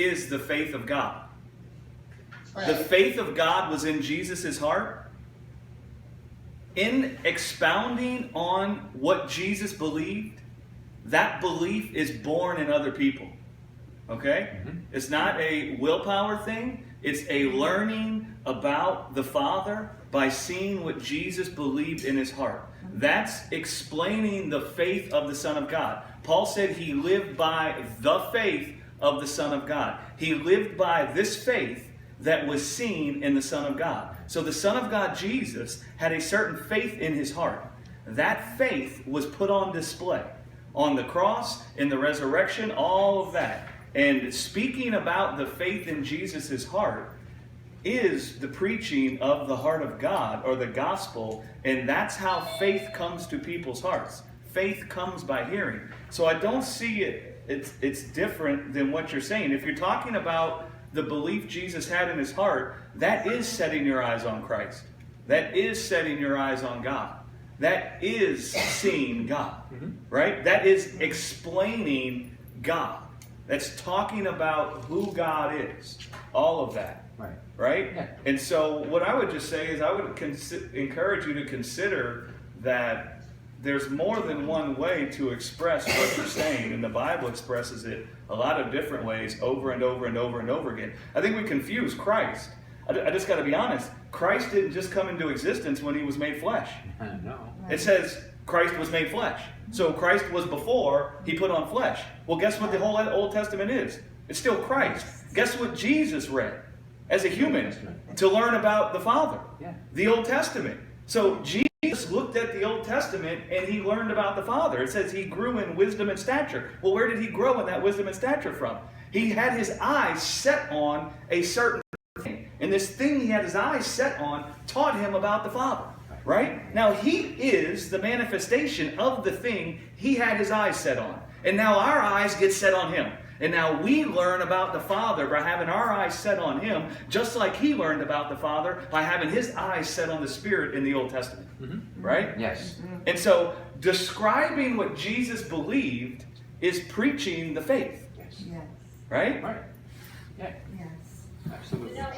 is the faith of God. Right. The faith of God was in Jesus' heart. In expounding on what Jesus believed, that belief is born in other people. Okay? It's not a willpower thing. It's a learning about the Father by seeing what Jesus believed in his heart. That's explaining the faith of the Son of God. Paul said he lived by the faith of the Son of God. He lived by this faith that was seen in the Son of God. So the Son of God, Jesus, had a certain faith in his heart. That faith was put on display on the cross, in the resurrection, all of that. And speaking about the faith in Jesus' heart is the preaching of the heart of God, or the gospel, and that's how faith comes to people's hearts. Faith comes by hearing. So I don't see it's different than what you're saying. If you're talking about the belief Jesus had in his heart, that is setting your eyes on Christ. That is setting your eyes on God. That is seeing God, right? That is explaining God. That's talking about who God is. All of that. Right? Yeah. And so what I would just say is I would encourage you to consider that there's more than one way to express what you're saying, and the Bible expresses it a lot of different ways over and over and over and over again. I think we confuse Christ. I just got to be honest. Christ didn't just come into existence when he was made flesh. No. It says Christ was made flesh. So Christ was before he put on flesh. Well, guess what the whole Old Testament is? It's still Christ. Guess what Jesus read as a human to learn about the Father? Yeah. The Old Testament. So Jesus looked at the Old Testament and he learned about the Father. It says he grew in wisdom and stature. Well, where did he grow in that wisdom and stature from? He had his eyes set on a certain thing. And this thing he had his eyes set on taught him about the Father. Right? Now he is the manifestation of the thing he had his eyes set on. And now our eyes get set on him. And now we learn about the Father by having our eyes set on him, just like he learned about the Father by having his eyes set on the Spirit in the Old Testament. Right? Yes. And so describing what Jesus believed is preaching the faith. Yes. Yes. Right? Right. Yeah. Yes. Absolutely. You know,